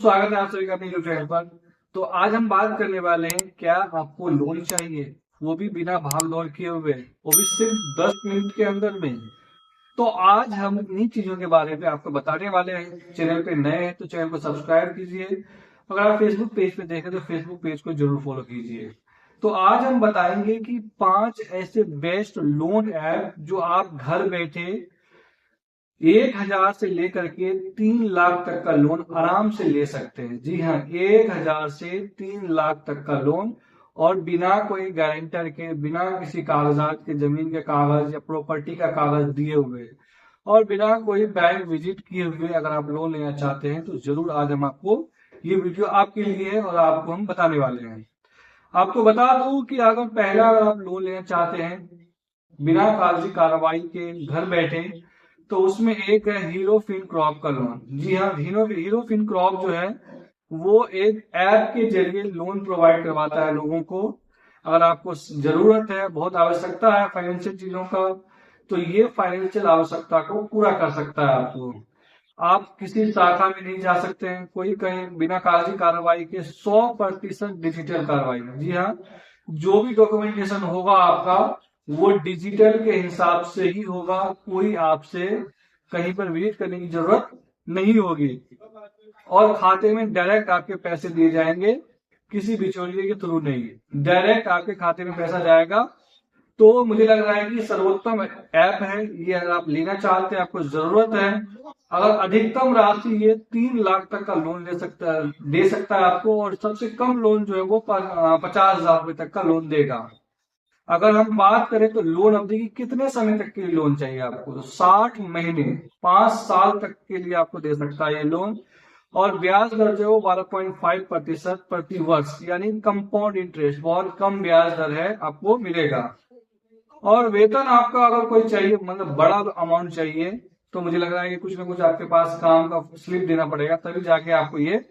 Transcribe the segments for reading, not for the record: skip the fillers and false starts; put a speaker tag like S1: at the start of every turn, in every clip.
S1: स्वागत है आप सभी का अपने यूट्यूब चैनल पर। तो आज हम बात करने वाले हैं, क्या आपको लोन चाहिए, वो भी बिना भाग दौड़ किए हुए, वो भी सिर्फ 10 मिनट के अंदर में। तो आज हम इन्हीं चीजों के बारे में आपको बताने वाले हैं। चैनल पे नए हैं तो चैनल को सब्सक्राइब कीजिए। अगर आप फेसबुक पेज पे देखें तो फेसबुक पेज को जरूर फॉलो कीजिए। तो आज हम बताएंगे कि 5 ऐसे बेस्ट लोन ऐप जो आप घर बैठे 1,000 से लेकर के 3 लाख तक का लोन आराम से ले सकते हैं। जी हाँ, 1,000 से 3 लाख तक का लोन, और बिना कोई गारंटर के, बिना किसी कागजात के, जमीन के कागज या प्रॉपर्टी का कागज दिए हुए, और बिना कोई बैंक विजिट किए हुए अगर आप लोन लेना चाहते हैं तो जरूर आज हम आपको, ये वीडियो आपके लिए है और आपको हम बताने वाले हैं। आपको बता दूं कि अगर आप लोन लेना चाहते हैं बिना कागजी कार्रवाई के घर बैठे, तो उसमें एक है हीरो फिन क्रॉप का लोन। जी हाँ, हीरो फिन क्रॉप जो है वो एक ऐप के जरिए लोन प्रोवाइड करवाता है लोगों को। अगर आपको जरूरत है, बहुत आवश्यकता है फाइनेंशियल चीजों का, तो ये फाइनेंशियल आवश्यकता को पूरा कर सकता है आपको। आप किसी शाखा में नहीं जा सकते हैं, कोई कहीं बिना कागजी कार्रवाई के 100% डिजिटल कार्रवाई। जी हाँ, जो भी डॉक्यूमेंटेशन होगा आपका वो डिजिटल के हिसाब से ही होगा। कोई आपसे कहीं पर विजिट करने की जरूरत नहीं होगी, और खाते में डायरेक्ट आपके पैसे दिए जाएंगे, किसी बिचौलिए के थ्रू नहीं, डायरेक्ट आपके खाते में पैसा जाएगा। तो मुझे लग रहा है कि सर्वोत्तम ऐप है ये। अगर आप लेना चाहते हैं, आपको जरूरत है, अगर अधिकतम राशि ये 3 लाख तक का लोन दे सकता है आपको, और सबसे कम लोन जो है वो 50,000 रुपए तक का लोन देगा। अगर हम बात करें तो लोन अवधि की, कितने समय तक के लिए लोन चाहिए आपको, तो 60 महीने, 5 साल तक के लिए आपको दे सकता है ये लोन। और ब्याज दर जो है 12.5% प्रति वर्ष, यानी कंपाउंड इंटरेस्ट, बहुत कम ब्याज दर है, आपको मिलेगा। और वेतन आपका अगर कोई चाहिए, मतलब बड़ा अमाउंट चाहिए, तो मुझे लग रहा है कि कुछ ना कुछ आपके पास काम का स्लिप देना पड़ेगा, तभी जाके आपको ये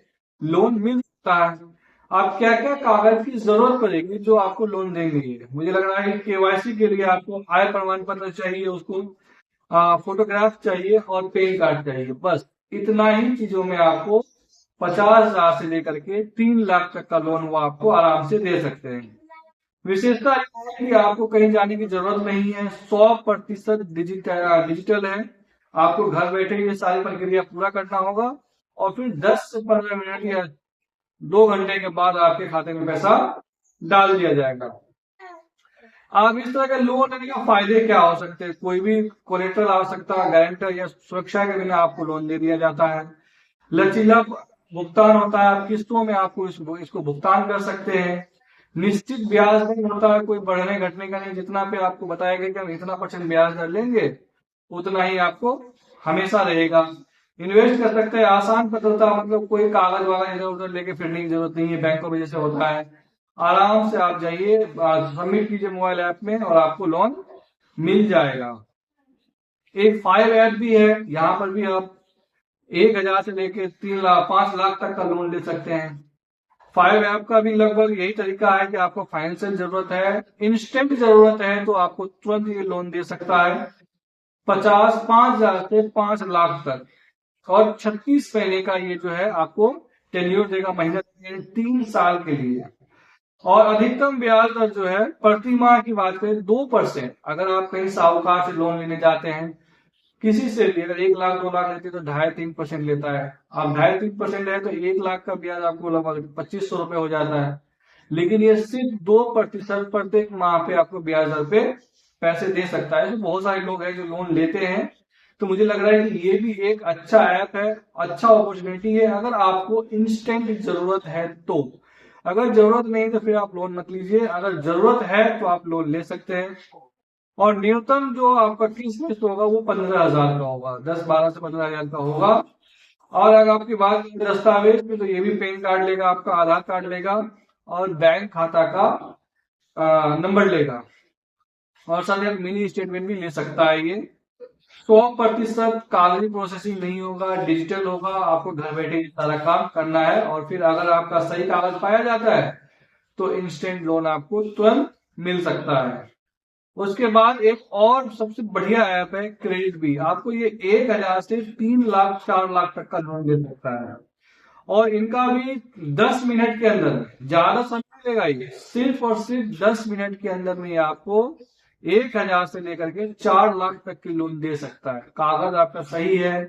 S1: लोन मिल सकता है। आप क्या क्या कागज की जरूरत पड़ेगी जो आपको लोन देंगे, मुझे लग रहा है कि केवाईसी के लिए आपको आय प्रमाण पत्र चाहिए, उसको फोटोग्राफ चाहिए और पैन कार्ड चाहिए। बस इतना ही चीजों में आपको 50,000 से लेकर के 3 लाख तक का लोन वो आपको आराम से दे सकते हैं। विशेषता यह है कि आपको कहीं जाने की जरूरत नहीं है, 100% डिजिटल है। आपको घर बैठे ये सारी प्रक्रिया पूरा करना होगा, और फिर 10 से 15 मिनट या 2 घंटे के बाद आपके खाते में पैसा डाल दिया जाएगा। अब इस तरह के लोन लेने के फायदे क्या हो सकते हैं, कोई भी कोलेटरल आवश्यकता, गारंटर या सुरक्षा के बिना आपको लोन दे दिया जाता है। लचीला भुगतान होता है, आप किस्तों में आपको इसको भुगतान कर सकते हैं। निश्चित ब्याज नहीं होता है, कोई बढ़ने घटने का नहीं, जितना पे आपको बताया गया कि हम इतना % ब्याज दर लेंगे उतना ही आपको हमेशा रहेगा। इन्वेस्ट कर सकते हैं, आसान पद्धति, मतलब कोई कागज वाला इधर उधर लेके फिरने की जरूरत नहीं है, बैंकों में जैसे होता है। आराम से आप जाइए, सबमिट कीजिए मोबाइल ऐप में और आपको लोन मिल जाएगा। एक 5 ऐप भी है, यहाँ पर भी आप 1,000 से लेके 3 लाख 5 लाख तक का लोन ले सकते हैं। 5 ऐप का भी लगभग यही तरीका है कि आपको फाइनेंशियल जरूरत है, इंस्टेंट जरूरत है, तो आपको तुरंत ये लोन दे सकता है 5,000 से 5 लाख तक। और 36 महीने का ये जो है आपको टेन्योर देगा, महीना 3 साल के लिए। और अधिकतम ब्याज दर जो है प्रति माह की बात करें 2%। अगर आप कहीं साहूकार से लोन लेने जाते हैं, किसी से भी अगर 1 लाख 2 लाख लेते तो 2.5-3% लेता है। आप 2.5-3% है तो 1 लाख का ब्याज आपको लगभग 2,500 रुपए हो जाता है। लेकिन ये सिर्फ 2% प्रत्येक माह पे आपको ब्याज दर पे पैसे दे सकता है। तो बहुत सारे लोग हैं जो लोन लेते हैं, तो मुझे लग रहा है कि ये भी एक अच्छा ऐप है, अच्छा अपॉर्चुनिटी है अगर आपको इंस्टेंट जरूरत है तो। अगर जरूरत नहीं तो फिर आप लोन मत लीजिए, अगर जरूरत है तो आप लोन ले सकते हैं। और न्यूनतम जो आपका किस्त होगा वो 15,000 का होगा, 10-12 से 15,000 का होगा। और अगर आपकी बात करें दस्तावेज में, तो ये भी पैन कार्ड लेगा, आपका आधार कार्ड लेगा, और बैंक खाता का नंबर लेगा, और साथ ही मिनी स्टेटमेंट भी ले सकता है। ये 100% कागजी प्रोसेसिंग नहीं होगा, डिजिटल होगा। आपको घर बैठे सारा काम करना है, और फिर अगर आपका सही कागज पाया जाता है तो इंस्टेंट लोन आपको तुरंत मिल सकता है। उसके बाद एक और सबसे बढ़िया ऐप है क्रेडिट बी। आपको ये 1,000 से 3 लाख 4 लाख तक का लोन दे सकता है। और इनका भी 10 मिनट के अंदर, ज्यादा समय लेगा, ये सिर्फ और सिर्फ 10 मिनट के अंदर में आपको 1,000 से लेकर के 4 लाख तक की लोन दे सकता है। कागज आपका सही है,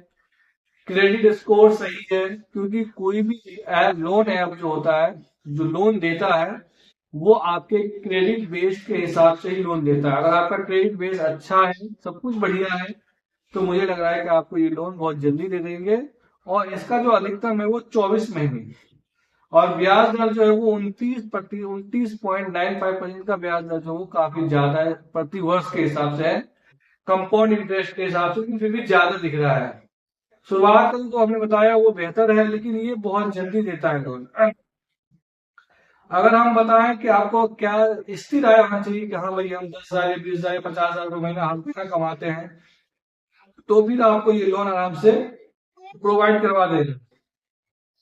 S1: क्रेडिट स्कोर सही है, क्योंकि कोई भी लोन ऐप जो होता है, जो लोन देता है, वो आपके क्रेडिट बेस के हिसाब से ही लोन देता है। अगर आपका क्रेडिट बेस अच्छा है, सब कुछ बढ़िया है, तो मुझे लग रहा है कि आपको ये लोन बहुत जल्दी दे देंगे। और इसका जो अधिकतम है वो 24 महीने, और ब्याज दर जो है वो 29.95% का ब्याज दर जो है वो काफी ज्यादा है प्रति वर्ष के हिसाब से है, कंपाउंड इंटरेस्ट के हिसाब से, लेकिन फिर भी ज्यादा दिख रहा है। शुरुआत में तो हमने बताया वो बेहतर है, लेकिन ये बहुत जल्दी देता है लोन। अगर हम बताएं कि आपको क्या स्थिर आय होना चाहिए कि हाँ भाई हम 10,000 या 20,000 या 50,000 रुपए महीना हर महीना कमाते हैं, तो भी आपको ये लोन आराम से प्रोवाइड करवा देगा।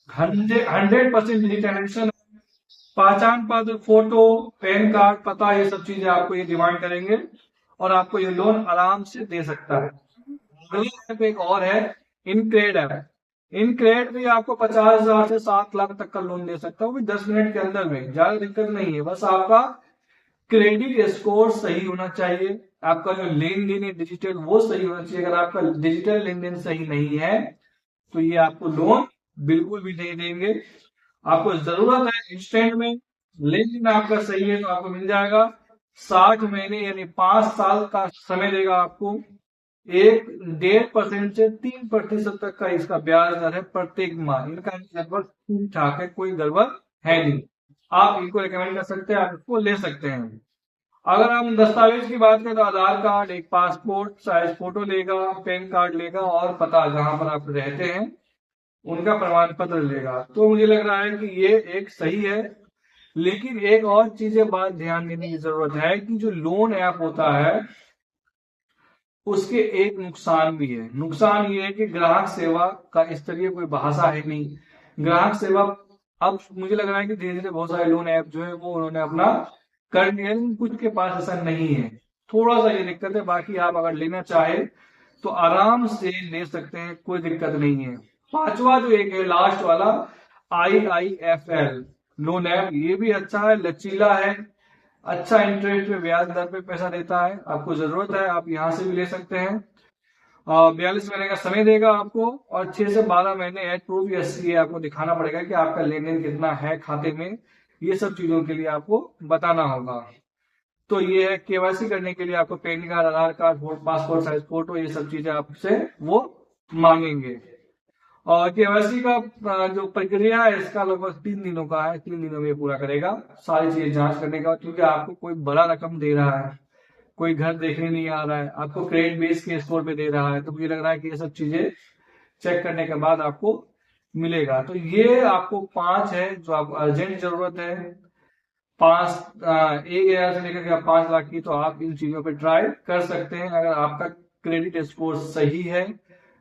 S1: 100% डिजिटलाइजेशन, पहचान पत्र, फोटो, पैन कार्ड, पता, ये सब चीजें आपको ये डिमांड करेंगे और आपको ये लोन आराम से दे सकता है। अगली ऐप एक और है इनक्रेड ऐप। इनक्रेड भी आपको 50,000 से 7 लाख तक का लोन दे सकता है, वो भी 10 मिनट के अंदर में। ज्यादा दिक्कत नहीं है, बस आपका क्रेडिट स्कोर सही होना चाहिए, आपका जो लेन देन है डिजिटल वो सही होना चाहिए। अगर आपका डिजिटल लेन देन सही नहीं है तो ये आपको लोन बिल्कुल भी नहीं देंगे। आपको जरूरत है इंस्टेंट में, लेन देन आपका सही है तो आपको मिल जाएगा। 60 महीने यानी 5 साल का समय देगा आपको। 1.5% से 3% तक का इसका ब्याज दर है प्रत्येक माह। इनका लगभग ठीक ठाक है, कोई गड़बड़ है नहीं। आप इनको रिकमेंड कर सकते हैं, आप इसको ले सकते हैं। अगर हम दस्तावेज की बात करें तो आधार कार्ड, एक पासपोर्ट साइज फोटो लेगा, पैन कार्ड लेगा और पता जहां पर आप रहते हैं उनका प्रमाण पत्र लेगा। तो मुझे लग रहा है कि ये एक सही है। लेकिन एक और चीजें बात ध्यान देने की जरूरत है कि जो लोन ऐप होता है उसके एक नुकसान भी है। नुकसान ये है कि ग्राहक सेवा का स्तरीय कोई भाषा है नहीं। ग्राहक सेवा अब मुझे लग रहा है कि धीरे धीरे बहुत सारे लोन ऐप जो है वो उन्होंने अपना कर लिया है, कुछ के पास ऐसा नहीं है। थोड़ा सा ये दिक्कत है, बाकी आप अगर लेना चाहे तो आराम से ले सकते हैं, कोई दिक्कत नहीं है। पांचवा जो एक है लास्ट वाला, IIFL लोन ऐप, ये भी अच्छा है, लचीला है, अच्छा इंटरेस्ट में ब्याज दर पे पैसा देता है। आपको जरूरत है आप यहां से भी ले सकते हैं। 42 महीने का समय देगा आपको और 6 से 12 महीने एड प्रूफ ये आपको दिखाना पड़ेगा कि आपका लेन देन कितना है खाते में। ये सब चीजों के लिए आपको बताना होगा। तो ये है KYC करने के लिए आपको पैन कार्ड, आधार कार्ड, पासपोर्ट साइज फोटो, ये सब चीजें आपसे वो मांगेंगे। और KYC का जो प्रक्रिया है इसका लगभग 3 दिनों का है, 3 दिनों में पूरा करेगा सारी चीजें जांच करने का। क्योंकि आपको कोई बड़ा रकम दे रहा है, कोई घर देखने नहीं आ रहा है, आपको क्रेडिट बेस के स्कोर पे दे रहा है, तो मुझे लग रहा है कि ये सब चीजें चेक करने के बाद आपको मिलेगा। तो ये आपको 5 है जो आपको अर्जेंट जरूरत है, 1,000 से लेकर के 5 लाख की। तो आप इन चीजों पे ट्राई कर सकते हैं। अगर आपका क्रेडिट स्कोर सही है,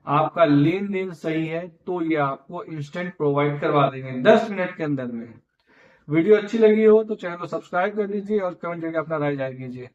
S1: आपका लेन देन सही है, तो ये आपको इंस्टेंट प्रोवाइड करवा देंगे 10 मिनट के अंदर में। वीडियो अच्छी लगी हो तो चैनल को सब्सक्राइब कर लीजिए और कमेंट करके अपना राय जाहिर कीजिए।